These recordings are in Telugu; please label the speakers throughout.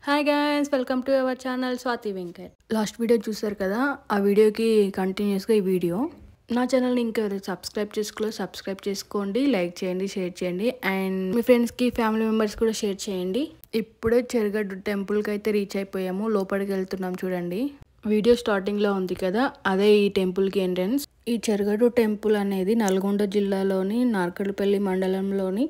Speaker 1: Hi guys, welcome to our channel Swathi Venkat. Last video చూసారు కదా, ఆ వీడియోకి కంటిన్యూస్గా ఈ వీడియో. నా ఛానల్ని ఇంకా సబ్స్క్రైబ్ చేసుకోండి, లైక్ చేయండి, షేర్ చేయండి అండ్ మీ ఫ్రెండ్స్కి ఫ్యామిలీ మెంబర్స్ కూడా షేర్ చేయండి. ఇప్పుడే చెరుగడ్డు టెంపుల్కి అయితే రీచ్ అయిపోయాము, లోపలికి వెళ్తున్నాం చూడండి. వీడియో స్టార్టింగ్లో ఉంది కదా, అదే ఈ టెంపుల్కి ఎంట్రన్స్. ఈ చెరుగడ్డు టెంపుల్ అనేది నల్గొండ జిల్లాలోని నార్కల్పల్లి మండలంలోని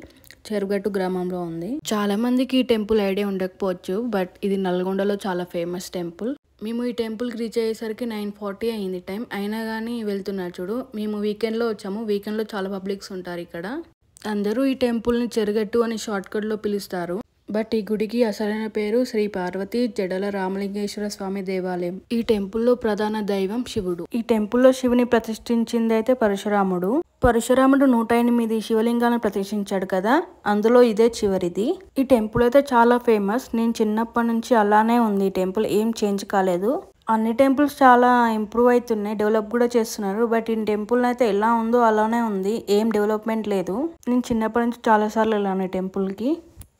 Speaker 1: చెరుగట్టు గ్రామంలో ఉంది. చాలా మందికి ఈ టెంపుల్ ఐడియా ఉండకపోవచ్చు, బట్ ఇది నల్గొండలో చాలా ఫేమస్ టెంపుల్. మేము ఈ టెంపుల్కి రీచ్ అయ్యేసరికి 9:40 అయింది టైం. అయినా కానీ వెళ్తున్నారు చూడు. మేము వీకెండ్లో వచ్చాము. వీకెండ్లో చాలా పబ్లిక్స్ ఉంటారు ఇక్కడ. అందరూ ఈ టెంపుల్ని చెరుగట్టు అని షార్ట్ కట్లో పిలుస్తారు. బట్ ఈ గుడికి అసలైన పేరు శ్రీ పార్వతి జడల రామలింగేశ్వర స్వామి దేవాలయం. ఈ టెంపుల్లో ప్రధాన దైవం శివుడు. ఈ టెంపుల్లో శివుని ప్రతిష్ఠించింది అయితే పరశురాముడు. 108 శివలింగాలను ప్రతిష్ఠించాడు కదా, అందులో ఇదే చివరిది. ఈ టెంపుల్ అయితే చాలా ఫేమస్. నేను చిన్నప్పటి నుంచి అలానే ఉంది. ఈ టెంపుల్ ఏం చేంజ్ కాలేదు. అన్ని టెంపుల్స్ చాలా ఇంప్రూవ్ అవుతున్నాయి, డెవలప్ కూడా చేస్తున్నారు. బట్ ఈ టెంపుల్ అయితే ఎలా ఉందో అలానే ఉంది, ఏం డెవలప్మెంట్ లేదు. నేను చిన్నప్పటి నుంచి చాలా సార్లు వెళ్ళాను ఈ టెంపుల్కి.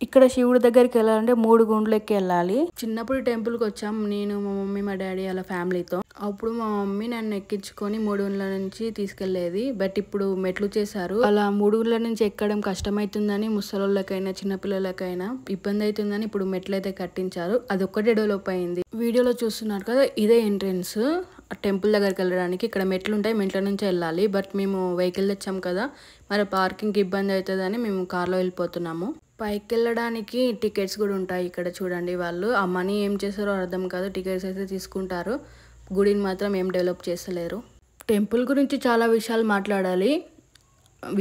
Speaker 1: ఇక్కడ శివుడి దగ్గరికి వెళ్ళాలంటే 3 గుండ్లు ఎక్కి వెళ్ళాలి. చిన్నప్పుడు టెంపుల్కి వచ్చాం నేను, మా మమ్మీ, మా డాడీ అలా ఫ్యామిలీతో. అప్పుడు మా మమ్మీ నన్ను ఎక్కించుకొని 3 గుండ్ల నుంచి తీసుకెళ్లేది. బట్ ఇప్పుడు మెట్లు చేశారు. అలా 3 గుండ్ల నుంచి ఎక్కడం కష్టమవుతుందని ముసలోళ్ళకైనా చిన్నపిల్లలకైనా ఇబ్బంది అవుతుందని ఇప్పుడు మెట్లు అయితే కట్టించారు. అది ఒక్కటే డెవలప్ అయింది. వీడియోలో చూస్తున్నారు కదా, ఇదే ఎంట్రన్స్ టెంపుల్ దగ్గరికి వెళ్ళడానికి. ఇక్కడ మెట్లు ఉంటాయి, మెట్ల నుంచి వెళ్ళాలి. బట్ మేము వెహికల్ తెచ్చాం కదా, మరి పార్కింగ్కి ఇబ్బంది అవుతుందని మేము కార్లో వెళ్ళిపోతున్నాము. పైకి వెళ్ళడానికి టికెట్స్ కూడా ఉంటాయి ఇక్కడ చూడండి. వాళ్ళు ఆ మనీ ఏం చేస్తారో అర్థం కాదు, టికెట్స్ అయితే తీసుకుంటారు. గుడిని మాత్రం ఏం డెవలప్ చేస్తలేరు. టెంపుల్ గురించి చాలా విషయాలు మాట్లాడాలి,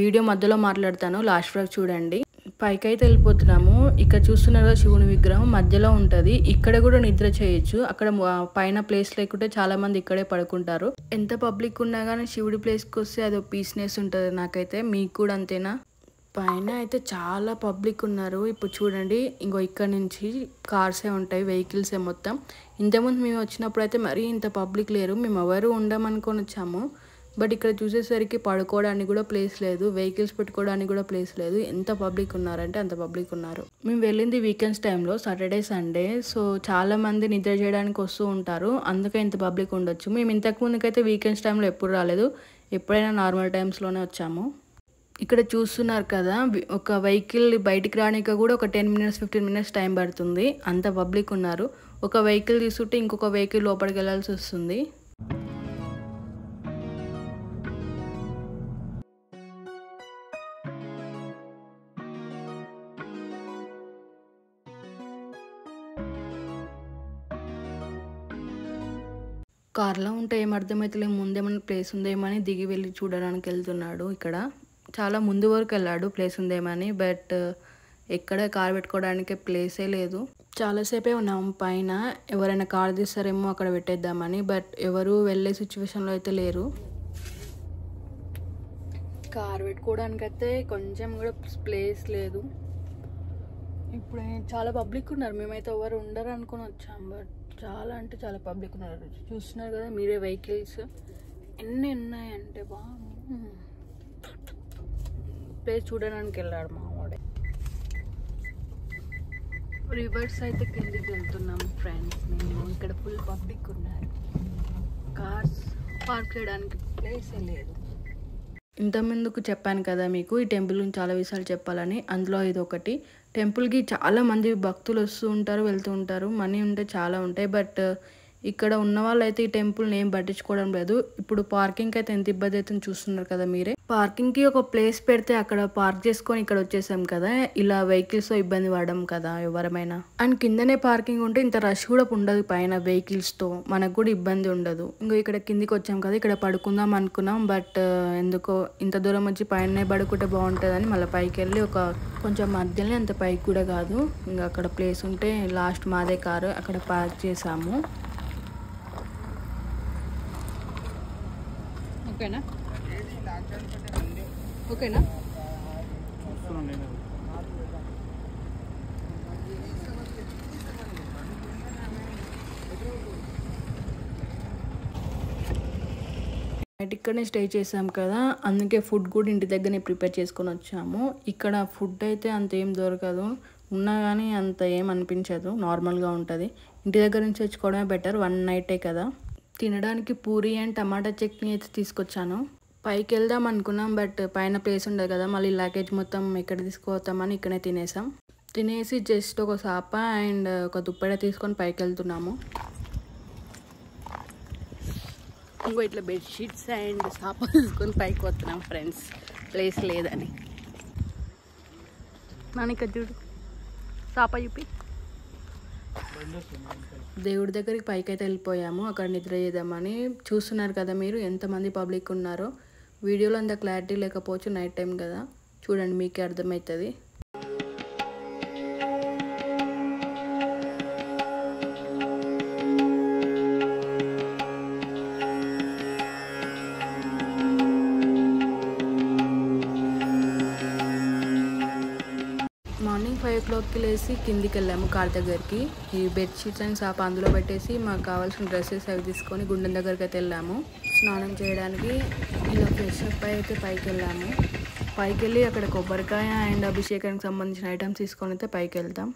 Speaker 1: వీడియో మధ్యలో మాట్లాడతాను, లాస్ట్ వరకు చూడండి. పైకి అయితే వెళ్ళిపోతున్నాము. ఇక్కడ చూస్తున్నారు కదా, శివుని విగ్రహం మధ్యలో ఉంటుంది. ఇక్కడ కూడా నిద్ర చేయొచ్చు. అక్కడ పైన ప్లేస్ లేకుంటే చాలా మంది ఇక్కడే పడుకుంటారు. ఎంత పబ్లిక్ ఉన్నా కానీ శివుడి ప్లేస్కి వస్తే అదో పీస్నెస్ ఉంటుంది. నాకైతే, మీకు కూడా అంతేనా? పైన అయితే చాలా పబ్లిక్ ఉన్నారు. ఇప్పుడు చూడండి, ఇంకో ఇక్కడ నుంచి కార్సే ఉంటాయి, వెహికల్సే మొత్తం. ఇంతకుముందు మేము వచ్చినప్పుడు అయితే మరీ ఇంత పబ్లిక్ లేరు. మేము ఎవరు ఉండమనుకొని వచ్చాము. బట్ ఇక్కడ చూసేసరికి పడుకోవడానికి కూడా ప్లేస్ లేదు, వెహికల్స్ పెట్టుకోవడానికి కూడా ప్లేస్ లేదు. ఎంత పబ్లిక్ ఉన్నారంటే అంత పబ్లిక్ ఉన్నారు. మేము వెళ్ళింది వీకెండ్స్ టైంలో, సాటర్డే సండే. సో చాలా మంది నిద్ర చేయడానికి వస్తూ ఉంటారు, అందుకే ఇంత పబ్లిక్ ఉండొచ్చు. మేము ఇంతకు ముందుకైతే వీకెండ్స్ టైంలో ఎప్పుడు రాలేదు, ఎప్పుడైనా నార్మల్ టైమ్స్లోనే వచ్చాము. ఇక్కడ చూస్తున్నారు కదా, ఒక వెహికల్ బయటికి రానిక కూడా ఒక 10 minutes 15 minutes టైం పడుతుంది, అంత పబ్లిక్ ఉన్నారు. ఒక వెహికల్ తీసుకుంటే ఇంకొక వెహికల్ లోపలికి వెళ్ళాల్సి వస్తుంది. కార్లో ఉంటే ఏం అర్థమవుతలేదు, ముందేమన్నా ప్లేస్ ఉందేమని దిగి వెళ్ళి చూడడానికి వెళ్తున్నాడు. ఇక్కడ చాలా ముందు వరకు వెళ్ళాడు ప్లేస్ ఉందేమని, బట్ ఎక్కడ కార్ పెట్టుకోవడానికి ప్లేసే లేదు. చాలాసేపే ఉన్నాము పైన, ఎవరైనా కార్ తీస్తారేమో అక్కడ పెట్టేద్దామని, బట్ ఎవరు వెళ్ళే సిచ్యువేషన్లో అయితే లేరు. కార్ పెట్టుకోవడానికి అయితే కొంచెం కూడా ప్లేస్ లేదు. ఇప్పుడు చాలా పబ్లిక్ ఉన్నారు. మేమైతే ఎవరు ఉండరు అనుకుని వచ్చాం, బట్ చాలా అంటే చాలా పబ్లిక్ ఉన్నారు. చూస్తున్నారు కదా మీరే, వెహికల్స్ ఎన్ని ఉన్నాయంటే ప్లేస్ చూడడానికి వెళ్ళాడు మా వాడే. రివర్స్ అయితే కిందికి వెళ్తున్నాము ఫ్రెండ్స్ మేము. ఇక్కడ ఫుల్ పబ్లిక్ ఉన్నారు, కార్స్ పార్క్ చేయడానికి ప్లేసే లేదు. ఇంతకుముందుకు చెప్పాను కదా మీకు, ఈ టెంపుల్ గురించి చాలా విషయాలు చెప్పాలని. అందులో ఇది ఒకటి. టెంపుల్కి చాలా మంది భక్తులు వస్తూ ఉంటారు, వెళ్తూ ఉంటారు. మనీ ఉంటే చాలా ఉంటాయి, బట్ ఇక్కడ ఉన్న వాళ్ళు అయితే ఈ టెంపుల్ని ఏం పట్టించుకోవడం లేదు. ఇప్పుడు పార్కింగ్ అయితే ఎంత ఇబ్బంది అవుతుంది చూస్తున్నారు కదా మీరే. పార్కింగ్కి ఒక ప్లేస్ పెడితే అక్కడ పార్క్ చేసుకొని ఇక్కడ వచ్చేసాం కదా, ఇలా వెహికల్స్తో ఇబ్బంది పడడం కదా ఎవరమైనా. అండ్ కిందనే పార్కింగ్ ఉంటే ఇంత రష్ కూడా ఉండదు పైన వెహికల్స్తో, మనకు కూడా ఇబ్బంది ఉండదు. ఇంకో ఇక్కడ కిందికి వచ్చాం కదా, ఇక్కడ పడుకుందాం అనుకున్నాం, బట్ ఎందుకో ఇంత దూరం వచ్చి పైన పడుకుంటే బాగుంటుందని మళ్ళీ పైకి వెళ్ళి కొంచెం మధ్యలో, అంత పైకి కూడా కాదు, ఇంకా అక్కడ ప్లేస్ ఉంటే లాస్ట్ మాదే కారు అక్కడ పార్క్ చేసాము. ఓకేనా ఓకేనా నైట్ ఇక్కడనే స్టే చేసాం కదా, అందుకే ఫుడ్ కూడా ఇంటి దగ్గరనే ప్రిపేర్ చేసుకొని వచ్చాము. ఇక్కడ ఫుడ్ అయితే అంతేం దొరకదు, ఉన్నా కానీ అంత ఏం అనిపించదు, నార్మల్గా ఉంటుంది. ఇంటి దగ్గర నుంచి తెచ్చుకోవడమే బెటర్, 1 నైటే కదా. తినడానికి పూరి అండ్ టమాటా చట్నీ అయితే తీసుకొచ్చాను. పైకి వెళ్దాం అనుకున్నాం, బట్ పైన ప్లేస్ ఉండదు కదా, మళ్ళీ లగేజ్ మొత్తం ఎక్కడ తీసుకుపోతామని ఇక్కడే తినేసాం. తినేసి జస్ట్ ఒక సాప అండ్ ఒక దుప్పట తీసుకొని పైకి వెళ్తున్నాము. ఇంకో ఇట్లా బెడ్షీట్స్ అండ్ సాప తీసుకొని పైకి వస్తున్నాం ఫ్రెండ్స్, ప్లేస్ లేదని. నానిక చూడు, సాప చూపి. దేవుడి దగ్గరికి పైకి అయితే వెళ్ళిపోయాము, అక్కడ నిద్ర చేద్దామని. చూస్తున్నారు కదా మీరు ఎంతమంది పబ్లిక్ ఉన్నారో. వీడియోలో అంత క్లారిటీ లేకపోవచ్చు, నైట్ టైం కదా, చూడండి మీకే అర్థమవుతుంది. మార్నింగ్ 5 o'clockకి లేచి కిందికి వెళ్ళాము కార్ దగ్గరికి. ఈ బెడ్షీట్స్ అండ్ సాప అందులో పెట్టేసి మాకు కావాల్సిన డ్రెస్సెస్ అవి తీసుకొని గుండెం దగ్గరికి అయితే వెళ్ళాము. స్నానం చేయడానికి ఇలా ఫ్రెష్ అప్ అయితే పైకి వెళ్ళాము. పైకి వెళ్ళి అక్కడ కొబ్బరికాయ అండ్ అభిషేకానికి సంబంధించిన ఐటమ్స్ తీసుకొని అయితే పైకి వెళ్తాం.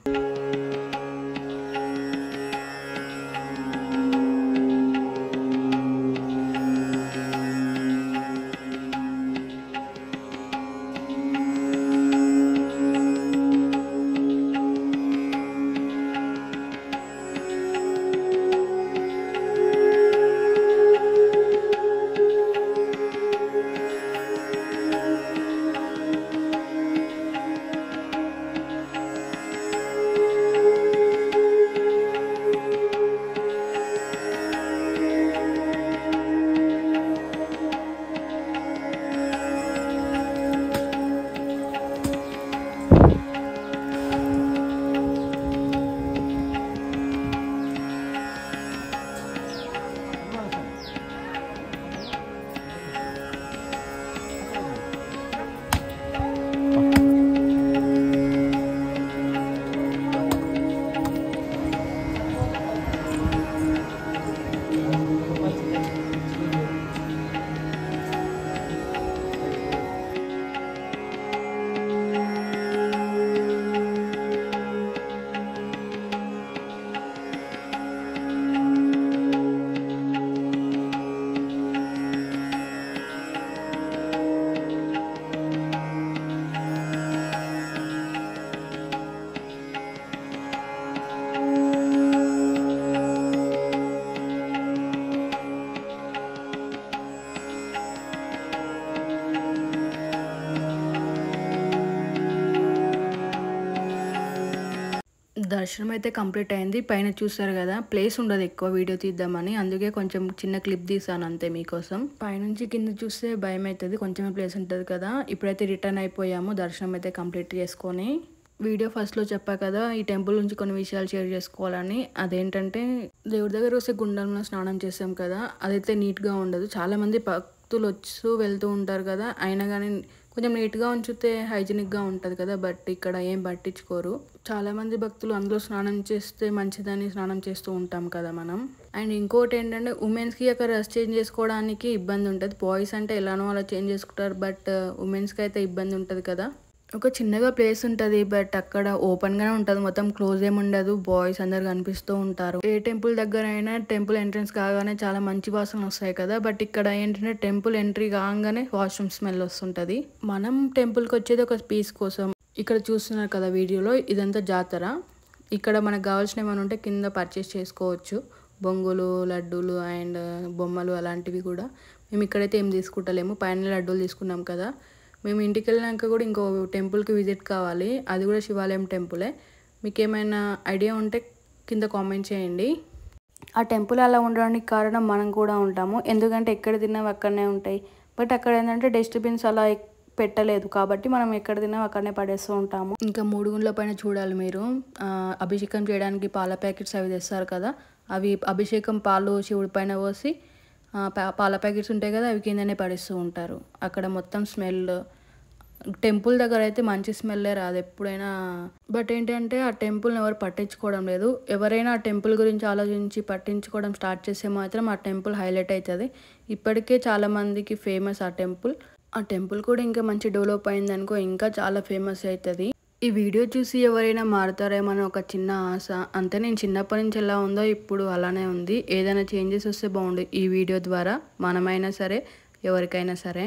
Speaker 1: దర్శనం అయితే కంప్లీట్ అయింది. పైన చూసారు కదా, ప్లేస్ ఉండదు ఎక్కువ వీడియో తీద్దామని, అందుకే కొంచెం చిన్న క్లిప్ తీసాను అంతే మీకోసం. పైనుంచి కింద చూస్తే భయం అవుతుంది, కొంచెమే ప్లేస్ ఉంటుంది కదా. ఇప్పుడైతే రిటర్న్ అయిపోయాము దర్శనం అయితే కంప్లీట్ చేసుకొని. వీడియో ఫస్ట్లో చెప్పా కదా, ఈ టెంపుల్ నుంచి కొన్ని విషయాలు షేర్ చేసుకోవాలని. అదేంటంటే దేవుడి దగ్గర వస్తే గుండంలో స్నానం చేస్తాం కదా, అదైతే నీట్గా ఉండదు. చాలామంది భక్తులు వచ్చి వెళ్తూ ఉంటారు కదా, అయినా కానీ కొంచెం నీట్గా ఉంచితే హైజీనిక్గా ఉంటుంది కదా, బట్ ఇక్కడ ఏం పట్టించుకోరు. చాలామంది భక్తులు అందులో స్నానం చేస్తే మంచిదని స్నానం చేస్తూ ఉంటాం కదా మనం. అండ్ ఇంకోటి ఏంటంటే ఉమెన్స్కి అక్కడ డ్రెస్ చేంజ్ చేసుకోవడానికి ఇబ్బంది ఉంటుంది. బాయ్స్ అంటే ఎలానో అలా చేంజ్ చేసుకుంటారు, బట్ ఉమెన్స్కి అయితే ఇబ్బంది ఉంటుంది కదా. ఒక చిన్నగా ప్లేస్ ఉంటుంది, బట్ అక్కడ ఓపెన్గానే ఉంటుంది, మొత్తం క్లోజ్ ఏమి ఉండదు. బాయ్స్ అందరు కనిపిస్తూ ఉంటారు. ఏ టెంపుల్ దగ్గర అయినా టెంపుల్ ఎంట్రన్స్ కాగానే చాలా మంచి వాసన వస్తాయి కదా, బట్ ఇక్కడ ఏంటంటే టెంపుల్ ఎంట్రీ కాగానే వాష్రూమ్ స్మెల్ వస్తుంటుంది. మనం టెంపుల్కి వచ్చేది ఒక పీస్ కోసం. ఇక్కడ చూస్తున్నారు కదా వీడియోలో, ఇదంతా జాతర. ఇక్కడ మనకు కావాల్సిన ఏమైనా ఉంటే కింద పర్చేస్ చేసుకోవచ్చు, బొంగులు, లడ్డూలు అండ్ బొమ్మలు అలాంటివి కూడా. మేము ఇక్కడైతే ఏం తీసుకుంటలేము, పైన లడ్డూలు తీసుకున్నాం కదా. మేము ఇంటికి వెళ్ళినాక కూడా ఇంకో టెంపుల్కి విజిట్ కావాలి, అది కూడా శివాలయం టెంపులే. మీకు ఏమైనా ఐడియా ఉంటే కింద కామెంట్ చేయండి. ఆ టెంపుల్ అలా ఉండడానికి కారణం మనం కూడా ఉంటాము, ఎందుకంటే ఎక్కడ తిన్నావు అక్కడనే ఉంటాయి. బట్ అక్కడ ఏంటంటే డస్ట్బిన్స్ అలా పెట్టలేదు కాబట్టి మనం ఎక్కడ తిన్నాం అక్కడనే పడేస్తూ ఉంటాము. ఇంకా 3 గుండ్ల పైన చూడాలి మీరు, అభిషేకం చేయడానికి పాల ప్యాకెట్స్ అవి తెస్తారు కదా, అవి అభిషేకం పాలు శివుడి పైన పోసి పాల ప్యాకెట్స్ ఉంటాయి కదా, అవి కిందనే పడేస్తూ ఉంటారు. అక్కడ మొత్తం స్మెల్, టెంపుల్ దగ్గర అయితే మంచి స్మెల్లే రాదు ఎప్పుడైనా. బట్ ఏంటంటే ఆ టెంపుల్ని ఎవరు పట్టించుకోవడం లేదు. ఎవరైనా ఆ టెంపుల్ గురించి ఆలోచించి పట్టించుకోవడం స్టార్ట్ చేస్తే మాత్రం ఆ టెంపుల్ హైలైట్ అవుతుంది. ఇప్పటికే చాలామందికి ఫేమస్ ఆ టెంపుల్. ఆ టెంపుల్ కూడా ఇంకా మంచి డెవలప్ అయింది అనుకో, ఇంకా చాలా ఫేమస్ అవుతుంది. ఈ వీడియో చూసి ఎవరైనా మారుతారేమో అని ఒక చిన్న ఆశ. అంతే, నేను చిన్నప్పటి నుంచి ఎలా ఉందో ఇప్పుడు అలానే ఉంది. ఏదైనా చేంజెస్ వస్తే బాగుండు ఈ వీడియో ద్వారా, మనమైనా సరే ఎవరికైనా సరే.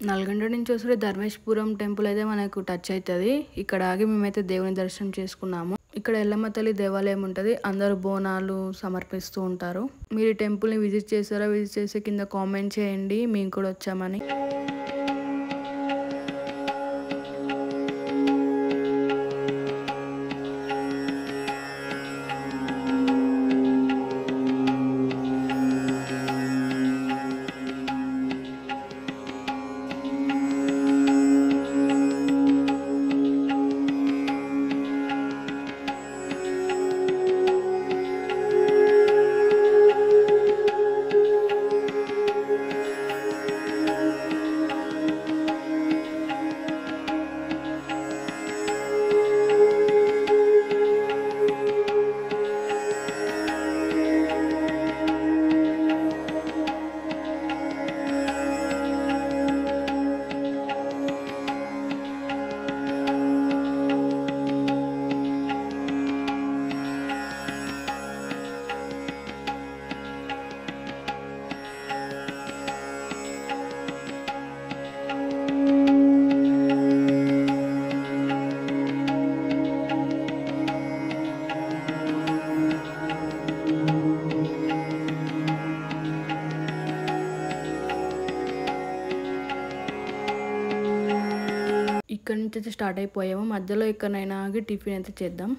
Speaker 1: నల్గొండ నుంచి వస్తే ధర్మేశ్వరం టెంపుల్ అయితే మనకు టచ్ అవుతుంది. ఇక్కడ ఆగి మేమైతే దేవుని దర్శనం చేసుకున్నాము. ఇక్కడ ఎల్లమ్మ తల్లి దేవాలయం ఉంటుంది. అందరూ బోనాలు సమర్పిస్తూ ఉంటారు. మీరు ఈ టెంపుల్ని విజిట్ చేస్తారా? విజిట్ చేస్తే కింద కామెంట్ చేయండి మేము కూడా వచ్చామని. ఇక్కడ నుంచి అయితే స్టార్ట్ అయిపోయాము. మధ్యలో ఎక్కడైనా ఆగి టిఫిన్ అయితే చేద్దాం.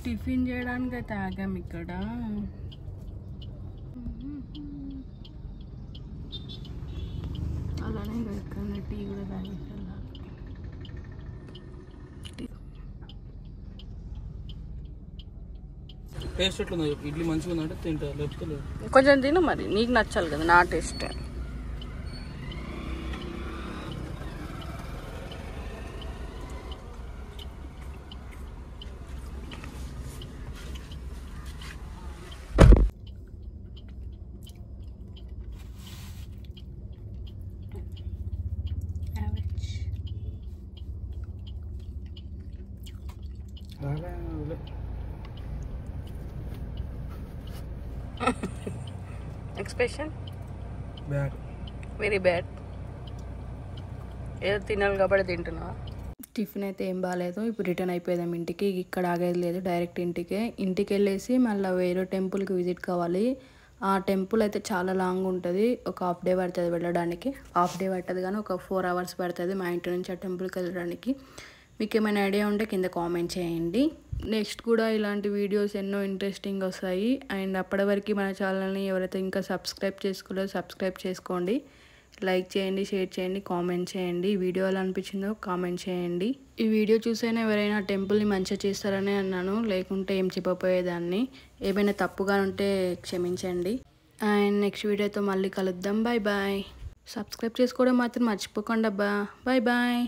Speaker 1: టిఫిన్ చేయడానికి అయితే ఆగాం ఇక్కడ. అలానే ఇక్కడ టీ కూడా తాగేసి
Speaker 2: టేస్ట్ ఎట్లుందో ఇడ్లీ మంచిగా ఉందంటే తింటా, లేకపోతే లేదు.
Speaker 1: కొంచెం తిను మరి, నీకు నచ్చాలి కదా నా taste. Expression
Speaker 2: bad,
Speaker 1: very bad. ఏదో తినాలి కాబట్టి తింటున్నా. టిఫిన్ అయితే ఏం బాగాలేదు. ఇప్పుడు రిటర్న్ అయిపోయాం ఇంటికి. ఇక్కడ ఆగేది లేదు, డైరెక్ట్ ఇంటికి వెళ్ళేసి మళ్ళీ వేరే టెంపుల్కి విజిట్ కావాలి. ఆ టెంపుల్ అయితే చాలా లాంగ్ ఉంటుంది. ఒక హాఫ్ డే పడుతుంది వెళ్ళడానికి. హాఫ్ డే పడుతుంది కానీ ఒక 4 hours పడుతుంది మా ఇంటి నుంచి ఆ టెంపుల్కి వెళ్ళడానికి. మీకు ఏమైనా ఐడియా ఉంటే కింద కామెంట్ చేయండి. నెక్స్ట్ కూడా ఇలాంటి వీడియోస్ ఎన్నో ఇంట్రెస్టింగ్ వస్తాయి. అండ్ అప్పటి వరకు మన ఛానల్ని ఎవరైతే ఇంకా సబ్స్క్రైబ్ చేసుకోలేదో సబ్స్క్రైబ్ చేసుకోండి. లైక్ చేయండి, షేర్ చేయండి, కామెంట్ చేయండి. వీడియో ఎలా అనిపించిందో కామెంట్ చేయండి. ఈ వీడియో చూసైనా ఎవరైనా టెంపుల్ని మంచిగా చేస్తారని అన్నాను, లేకుంటే ఏం చెప్పపోయేదాన్ని. ఏమైనా తప్పుగా ఉంటే క్షమించండి. అండ్ నెక్స్ట్ వీడియోతో మళ్ళీ కలుద్దాం. Bye bye. సబ్స్క్రైబ్ చేసుకోవడం మాత్రం మర్చిపోకండి అబ్బా. Bye bye.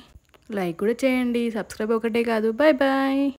Speaker 1: లైక్ కూడా చేయండి. సబ్స్క్రైబ్ ఒకటే కాదు. Bye bye.